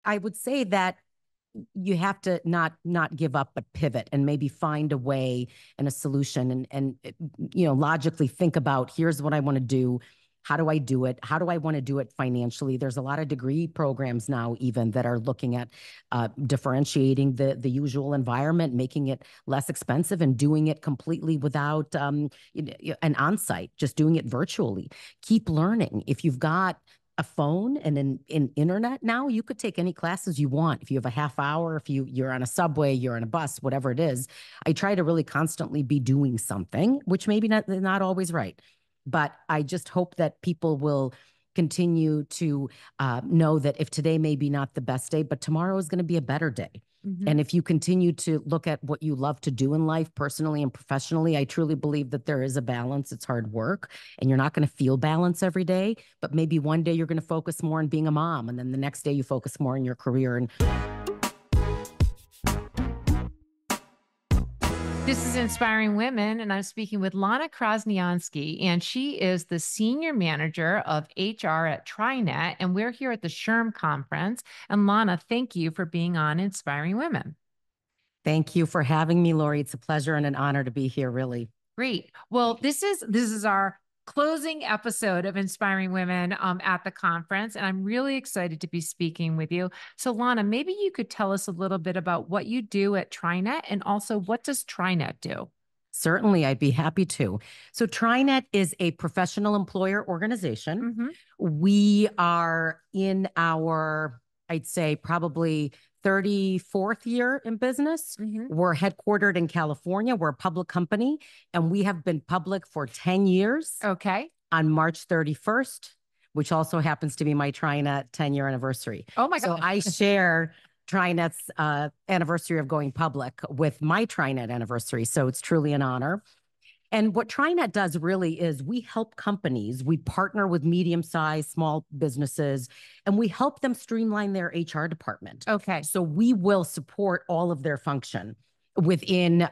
I would say that you have to not give up, but pivot and maybe find a way and a solution and logically think about, here's what I want to do. How do I do it? How do I want to do it financially? There's a lot of degree programs now even that are looking at differentiating the usual environment, making it less expensive and doing it completely without an on-site, just doing it virtually. Keep learning. If you've got a phone and in internet now, you could take any classes you want. If you have a half hour, if you're on a subway, you're on a bus, whatever it is. I try to really constantly be doing something, which maybe not always right. But I just hope that people will continue to know that if today may be not the best day, but tomorrow is going to be a better day. And if you continue to look at what you love to do in life, personally and professionally, I truly believe that there is a balance. It's hard work, and you're not going to feel balance every day. But maybe one day you're going to focus more on being a mom, and then the next day you focus more on your career. And this is Inspiring Women, and I'm speaking with Lana Krasnyansky, and she is the Senior Manager of HR at TriNet, and we're here at the SHRM Conference. And Lana, thank you for being on Inspiring Women. thank you for having me, Laurie. It's a pleasure and an honor to be here, really. Great. Well, this is our closing episode of Inspiring Women at the conference, and I'm really excited to be speaking with you. So, Lana, maybe you could tell us a little bit about what you do at TriNet, and also what does TriNet do? Certainly, I'd be happy to. So TriNet is a professional employer organization. We are in our, I'd say, probably 34th year in business. We're headquartered in California. We're a public company, and we have been public for 10 years. Okay. On March 31st, which also happens to be my TriNet 10-year anniversary. Oh my So God. I share TriNet's anniversary of going public with my TriNet anniversary. So it's truly an honor. And what TriNet does really is we help companies, we partner with medium-sized, small businesses, and we help them streamline their HR department. Okay. So we will support all of their function within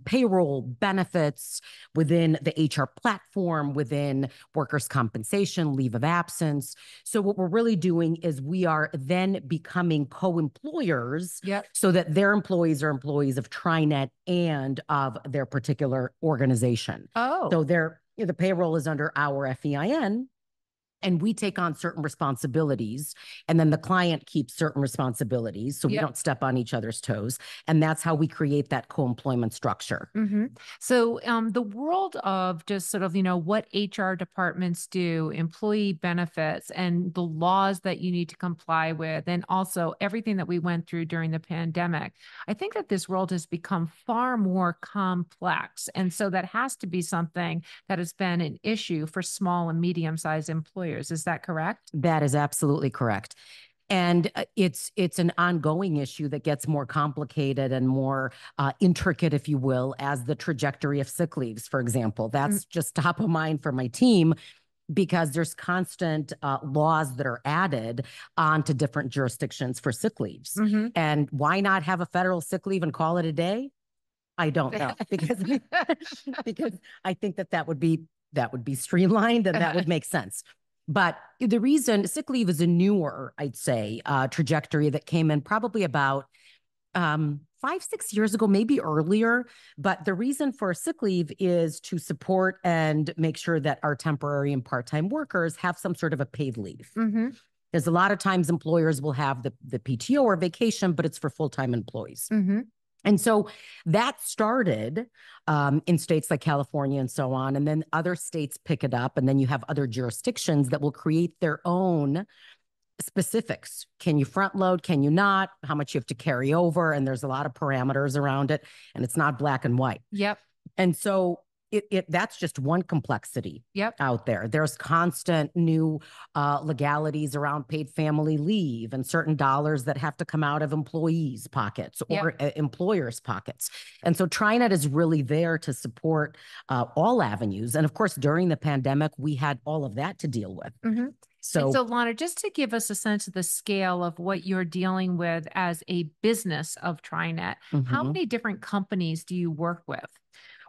payroll, benefits, within the HR platform, within workers' compensation, leave of absence. So what we're really doing is we are then becoming co-employers so that their employees are employees of TriNet and of their particular organization. Oh. So the payroll is under our FEIN. And we take on certain responsibilities, and then the client keeps certain responsibilities, so we don't step on each other's toes. And that's how we create that co-employment structure. So the world of just sort of, what HR departments do, employee benefits, and the laws that you need to comply with, and also everything that we went through during the pandemic, I think that this world has become far more complex. And so that has to be something that has been an issue for small and medium-sized employers. Is that correct? That is absolutely correct. And it's an ongoing issue that gets more complicated and more intricate, if you will, as the trajectory of sick leaves, for example. That's just top of mind for my team, because there's constant laws that are added onto different jurisdictions for sick leaves. And why not have a federal sick leave and call it a day? I don't know, because I think that would be streamlined and that would make sense. But the reason sick leave is a newer, I'd say, trajectory that came in probably about 5-6 years ago, maybe earlier. But the reason for sick leave is to support and make sure that our temporary and part-time workers have some sort of a paid leave. There's a lot of times employers will have the PTO or vacation, but it's for full-time employees. And so that started in states like California and so on. And then other states pick it up. And then you have other jurisdictions that will create their own specifics. Can you front load? Can you not? How much you have to carry over? And there's a lot of parameters around it. And it's not black and white. And so that's just one complexity out there. There's constant new legalities around paid family leave and certain dollars that have to come out of employees' pockets or employers' pockets. And so TriNet is really there to support all avenues. And of course, during the pandemic, we had all of that to deal with. So Lana, just to give us a sense of the scale of what you're dealing with as a business of TriNet, how many different companies do you work with?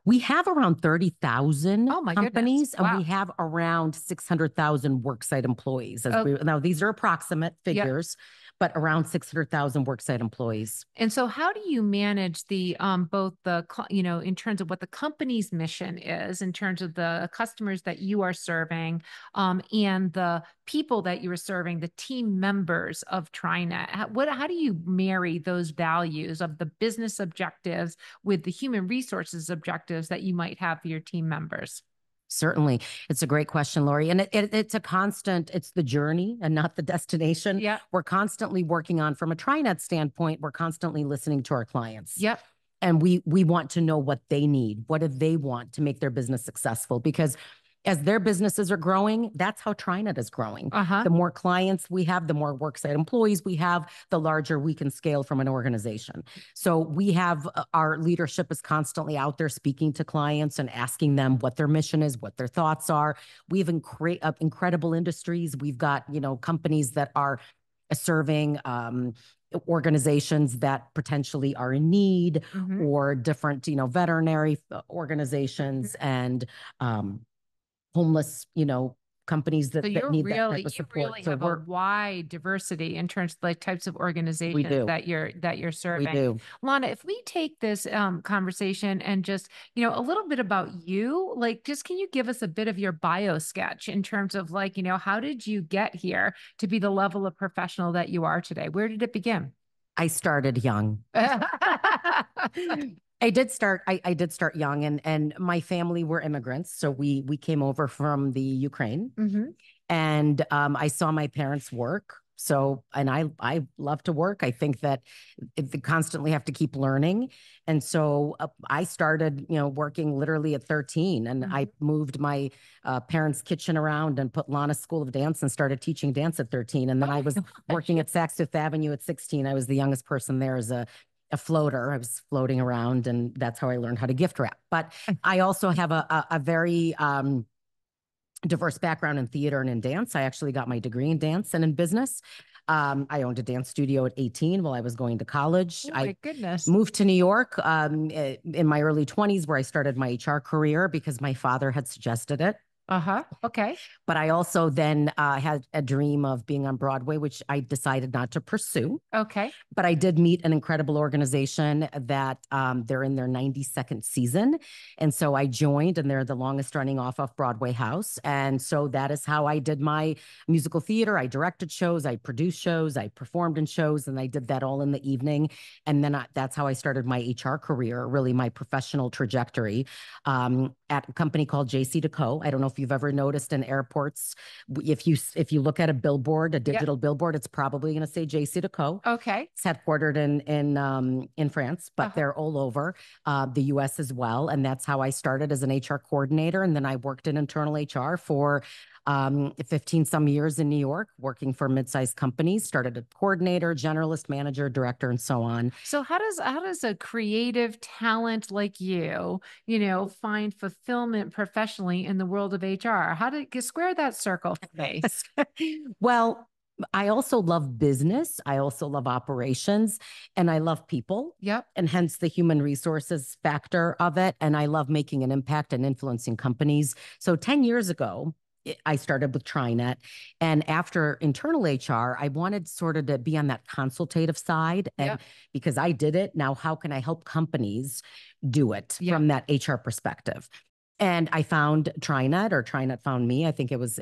We have around 30,000 companies, Wow. and we have around 600,000 worksite employees. Now, these are approximate figures, but around 600,000 worksite employees. And so how do you manage the both the in terms of what the company's mission is, in terms of the customers that you are serving, and the people that you are serving, the team members of TriNet? How do you marry those values of the business objectives with the human resources objectives that you might have for your team members? Certainly. It's a great question, Laurie. And it's a constant, it's the journey and not the destination. Yeah. We're constantly working on, from a TriNet standpoint, we're constantly listening to our clients. Yep. And we want to know what they need. What do they want to make their business successful? Because as their businesses are growing, that's how TriNet is growing. The more clients we have, the more worksite employees we have, the larger we can scale from an organization. So we have our leadership is constantly out there speaking to clients and asking them what their mission is, what their thoughts are. We have incredible industries. We've got, companies that are serving organizations that potentially are in need, or different, veterinary organizations, and homeless, companies that need that type of support. You really have a wide diversity in terms of the types of organizations that you're serving. We do. Lana, if we take this conversation and just, a little bit about you, just can you give us a bit of your bio sketch in terms of how did you get here to be the level of professional that you are today? Where did it begin? I started young. I did start young, and my family were immigrants. So we came over from the Ukraine, and I saw my parents work. So, and I love to work. I think that they constantly have to keep learning. And so I started, working literally at 13, and I moved my parents' kitchen around and put Lana School of Dance and started teaching dance at 13. And then I was working at Saks Fifth Avenue at 16. I was the youngest person there as a floater. I was floating around, and that's how I learned how to gift wrap. But I also have a very diverse background in theater and in dance. I actually got my degree in dance and in business. I owned a dance studio at 18 while I was going to college. Oh my goodness. Moved to New York in my early 20s, where I started my HR career because my father had suggested it. Okay. But I also then had a dream of being on Broadway, which I decided not to pursue. Okay. But I did meet an incredible organization that they're in their 92nd season. And so I joined, and they're the longest running off-Broadway house. And so that is how I did my musical theater. I directed shows, I produced shows, I performed in shows, and I did that all in the evening. And then that's how I started my HR career, really my professional trajectory, at a company called JC&Co. I don't know if you've ever noticed in airports, if you look at a billboard, a digital billboard, it's probably going to say JC&Co. Okay. It's headquartered in France, but they're all over the US as well. And that's how I started as an HR coordinator. And then I worked in internal HR for 15 some years in New York, working for mid-sized companies, started a coordinator, generalist manager, director, and so on. So how does a creative talent like you, find fulfillment professionally in the world of HR? How did you square that circle for me? Well, I also love business. I also love operations, and I love people. Yep. And hence the human resources factor of it. And I love making an impact and influencing companies. So 10 years ago, I started with TriNet, and after internal HR, I wanted sort of to be on that consultative side. And because I did it, now how can I help companies do it from that HR perspective? And I found TriNet, or TriNet found me. I think it was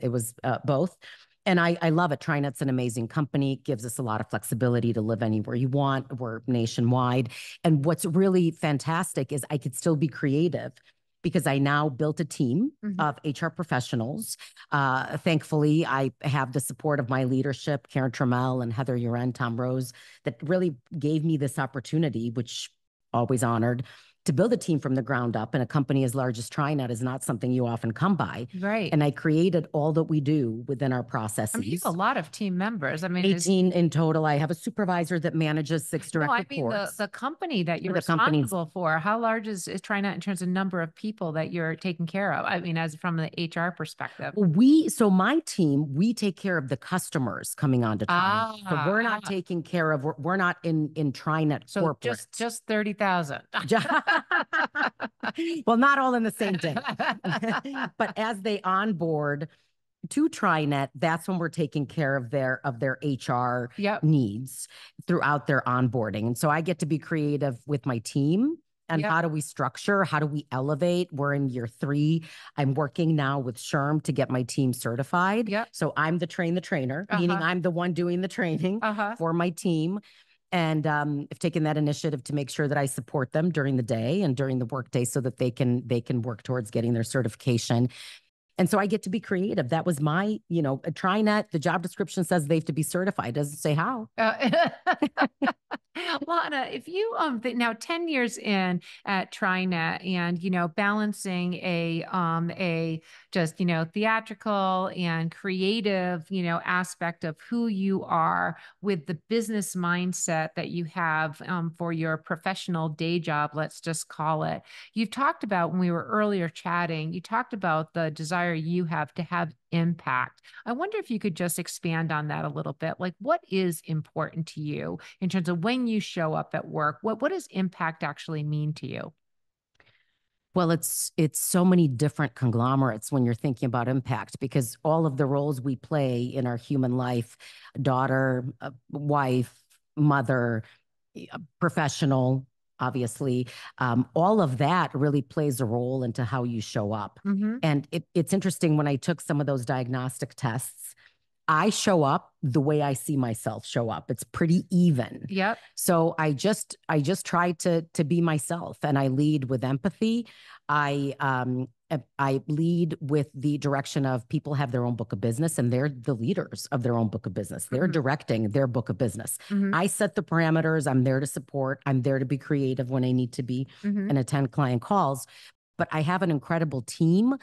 both. And I love it. TriNet's an amazing company. It gives us a lot of flexibility to live anywhere you want. We're nationwide. And what's really fantastic is I could still be creative, because I now built a team of HR professionals. Thankfully, I have the support of my leadership, Karen Trammell and Heather Uren, Tom Rose, that really gave me this opportunity, which always honored, to build a team from the ground up. And a company as large as TriNet is not something you often come by. Right. And I created all that we do within our processes. I mean, you have a lot of team members. I mean, 18 in total. I have a supervisor that manages 6 direct reports. The company that you're responsible for, how large is TriNet in terms of number of people that you're taking care of? I mean, as from the HR perspective. So my team, we take care of the customers coming onto TriNet. So we're not taking care of, we're not in TriNet corporate. So just 30,000. Well, not all in the same day. But as they onboard, to TriNet, that's when we're taking care of their HR Yep. needs throughout their onboarding. And so I get to be creative with my team. And Yep. how do we structure? How do we elevate? We're in year 3. I'm working now with SHRM to get my team certified. Yep. So I'm the trainer, meaning I'm the one doing the training for my team. And I've taken that initiative to make sure that I support them during the day and during the workday so that they can work towards getting their certification. And so I get to be creative. That was my, a TriNet. The job description says they have to be certified. It doesn't say how. Lana, if you now 10 years in at TriNet and balancing a just theatrical and creative aspect of who you are with the business mindset that you have for your professional day job, let's just call it. You've talked about, when we were earlier chatting, you talked about the desire you have to have impact. I wonder if you could just expand on that a little bit. Like, what is important to you in terms of when you show up at work? What does impact actually mean to you? Well, it's so many different conglomerates when you're thinking about impact, because all of the roles we play in our human life, daughter, wife, mother, professional, obviously, all of that really plays a role into how you show up. And it's interesting, when I took some of those diagnostic tests, I show up the way I see myself show up. It's pretty even. Yep. So I just try to be myself, and I lead with empathy. I lead with the direction of people have their own book of business, and they're the leaders of their own book of business. They're directing their book of business. I set the parameters. I'm there to support. I'm there to be creative when I need to be and attend client calls. But I have an incredible team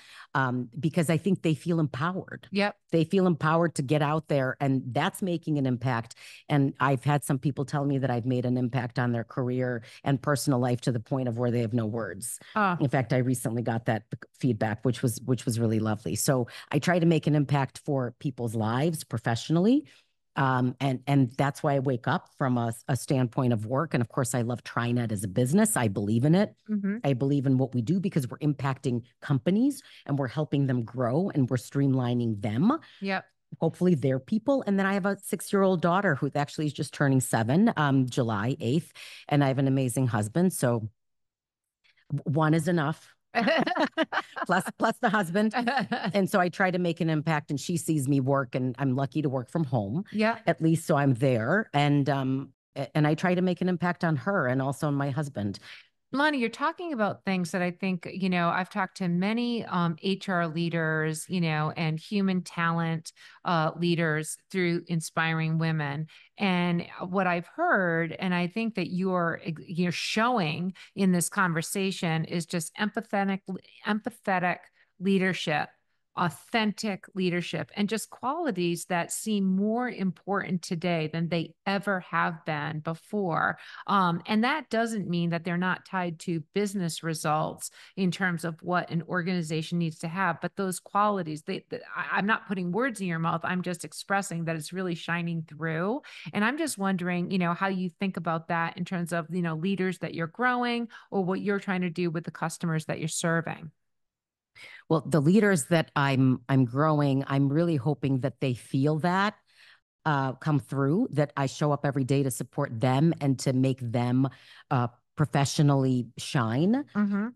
because I think they feel empowered. Yep. They feel empowered to get out there, and that's making an impact. And I've had some people tell me that I've made an impact on their career and personal life to the point of where they have no words. In fact, I recently got that feedback, which was really lovely. So I try to make an impact for people's lives professionally. And that's why I wake up from a standpoint of work. And of course, I love TriNet as a business. I believe in it. I believe in what we do because we're impacting companies and we're helping them grow and we're streamlining them. Yep. Hopefully they're people. And then I have a 6-year-old daughter who actually is just turning 7, July 8th. And I have an amazing husband. So one is enough. plus the husband. And so I try to make an impact, and she sees me work, and I'm lucky to work from home. Yeah. At least so I'm there. And I try to make an impact on her and also on my husband. Lana, you're talking about things that I think, I've talked to many HR leaders, and human talent leaders through Inspiring Women. And what I've heard, and I think that you're showing in this conversation, is just empathetic leadership, authentic leadership, and just qualities that seem more important today than they ever have been before. And that doesn't mean that they're not tied to business results in terms of what an organization needs to have, but those qualities, I'm not putting words in your mouth. I'm just expressing that it's really shining through. And I'm just wondering, how you think about that in terms of, leaders that you're growing or what you're trying to do with the customers that you're serving. Well, the leaders that I'm growing, I'm really hoping that they feel that come through, that I show up every day to support them and to make them professionally shine.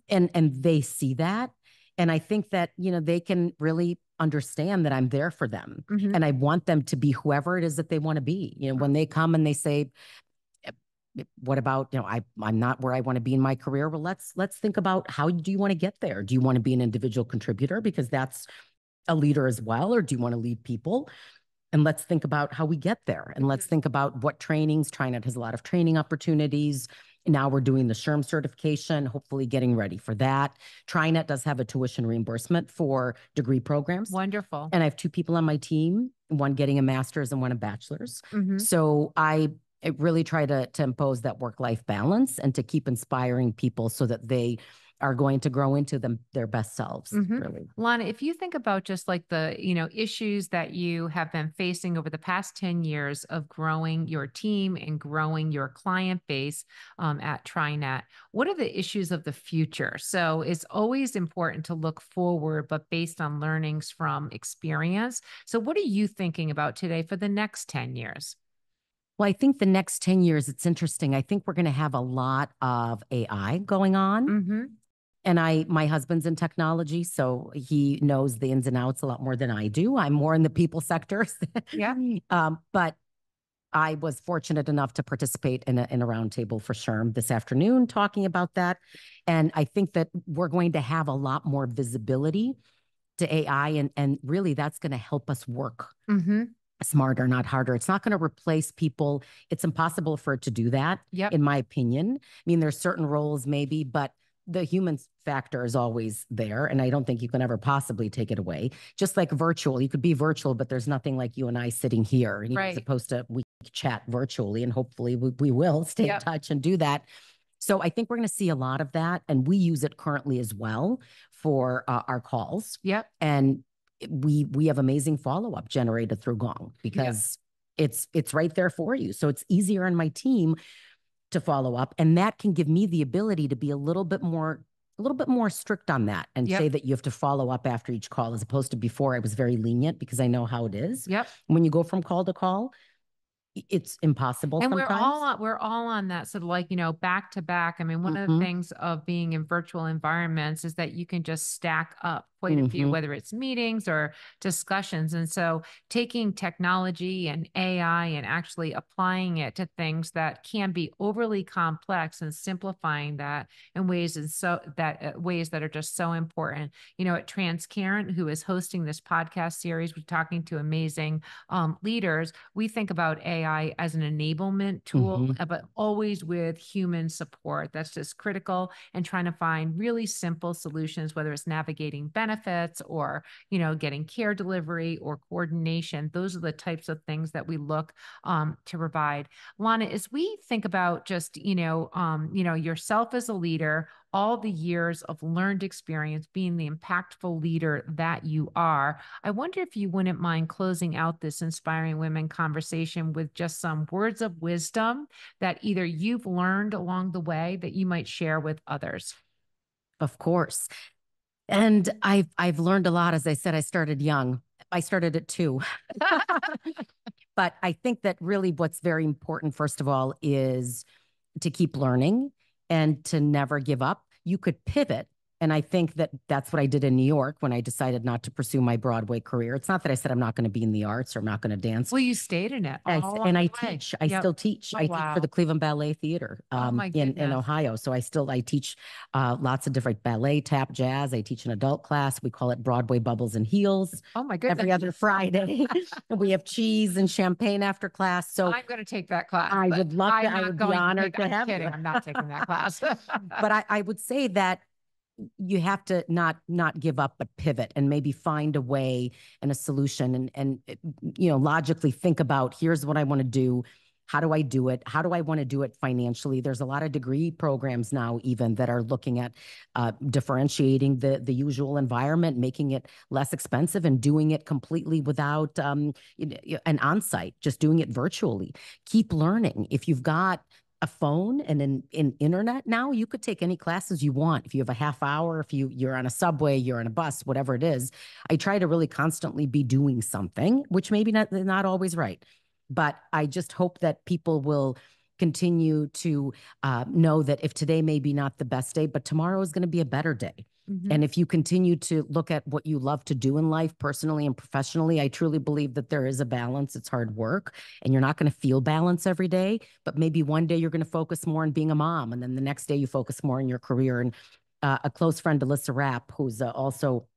And they see that. And I think that, they can really understand that I'm there for them. And I want them to be whoever it is that they want to be. When they come and they say, what about, I'm not where I want to be in my career. Well, let's think about, how do you want to get there? Do you want to be an individual contributor because that's a leader as well? Or do you want to lead people? And let's think about how we get there. And let's think about what trainings. TriNet has a lot of training opportunities. Now we're doing the SHRM certification, hopefully getting ready for that. TriNet does have a tuition reimbursement for degree programs. Wonderful. And I have 2 people on my team, one getting a master's and one a bachelor's. So I really try to impose that work-life balance and to keep inspiring people so that they are going to grow into their best selves, really. Lana, if you think about just like the, issues that you have been facing over the past 10 years of growing your team and growing your client base at TriNet, what are the issues of the future? So it's always important to look forward, but based on learnings from experience. So what are you thinking about today for the next 10 years? Well, I think the next 10 years, it's interesting. I think we're going to have a lot of AI going on. And my husband's in technology, so he knows the ins and outs a lot more than I do. I'm more in the people sectors. Yeah. But I was fortunate enough to participate in a roundtable for SHRM this afternoon talking about that. And I think that we're going to have a lot more visibility to AI, and really that's going to help us work smarter, not harder. It's not going to replace people. It's impossible for it to do that, in my opinion. I mean, there's certain roles maybe, but the human factor is always there. And I don't think you can ever possibly take it away. Just like virtual, you could be virtual, but there's nothing like you and I sitting here, as opposed to we chat virtually, and hopefully we will stay in touch and do that. So I think we're going to see a lot of that. And we use it currently as well for our calls. And we have amazing follow-up generated through Gong because it's right there for you. So it's easier on my team to follow up. And that can give me the ability to be a little bit more strict on that and say that you have to follow up after each call, as opposed to before I was very lenient because I know how it is. When you go from call to call, it's impossible. And sometimes. we're all on that sort of like, back to back. I mean, one of the things of being in virtual environments is that you can just stack up quite a few, whether it's meetings or discussions. And so taking technology and AI and actually applying it to things that can be overly complex and simplifying that in ways that are just so important. At Transcarent, who is hosting this podcast series, we're talking to amazing leaders. We think about AI as an enablement tool, but always with human support. That's just critical, and trying to find really simple solutions, whether it's navigating benefits or, getting care delivery or coordination. Those are the types of things that we look to provide. Lana, as we think about just, yourself as a leader, all the years of learned experience, being the impactful leader that you are, I wonder if you wouldn't mind closing out this Inspiring Women conversation with just some words of wisdom that either you've learned along the way that you might share with others. Of course. And I've learned a lot. As I said, I started young. I started at 2. But I think that really what's very important, first of all, is to keep learning and to never give up. You could pivot. And I think that that's what I did in New York when I decided not to pursue my Broadway career. It's not that I said I'm not going to be in the arts or I'm not going to dance. Well, you stayed in it. I teach. I still teach. I teach for the Cleveland Ballet Theater in Ohio. So I teach lots of different ballet, tap, jazz. I teach an adult class. We call it Broadway Bubbles and Heels. Oh my goodness. Every other Friday. We have cheese and champagne after class. So I'm going to take that class. I would love to. I would be honored to have you. I'm not taking that class. But I would say that you have to not give up, but pivot and maybe find a way and a solution and logically think about, here's what I want to do. How do I do it? How do I want to do it financially? There's a lot of degree programs now even that are looking at differentiating the usual environment, making it less expensive and doing it completely without an on-site, just doing it virtually. Keep learning. If you've got a phone and in internet now, you could take any classes you want. If you have a half hour, if you're on a subway, you're on a bus, whatever it is, I try to really constantly be doing something, which maybe not always right. But I just hope that people will continue to know that if today may be not the best day, but tomorrow is going to be a better day. And if you continue to look at what you love to do in life, personally and professionally, I truly believe that there is a balance. It's hard work and you're not going to feel balance every day, but maybe one day you're going to focus more on being a mom. And then the next day you focus more on your career. And a close friend, Alyssa Rapp, who's also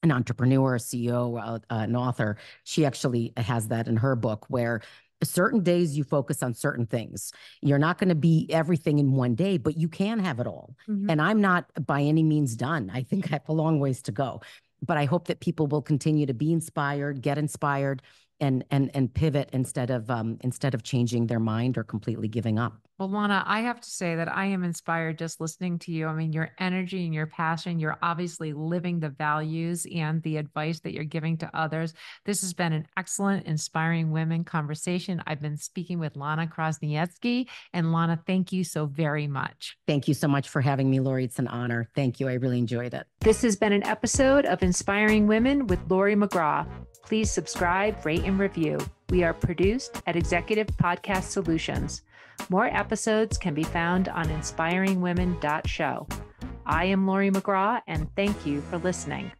an entrepreneur, a CEO, an author, she actually has that in her book where certain days you focus on certain things. You're not going to be everything in one day, but you can have it all. And I'm not by any means done. I think I have a long ways to go, but I hope that people will continue to be inspired, get inspired, and pivot instead of changing their mind or completely giving up. Well, Lana, I have to say that I am inspired just listening to you. I mean, your energy and your passion, you're obviously living the values and the advice that you're giving to others. This has been an excellent, inspiring women conversation. I've been speaking with Lana Krasnyansky. And Lana, thank you so very much. Thank you so much for having me, Laurie. It's an honor. Thank you. I really enjoyed it. This has been an episode of Inspiring Women with Laurie McGraw. Please subscribe, rate, and review. We are produced at Executive Podcast Solutions. More episodes can be found on inspiringwomen.show. I am Laurie McGraw, and thank you for listening.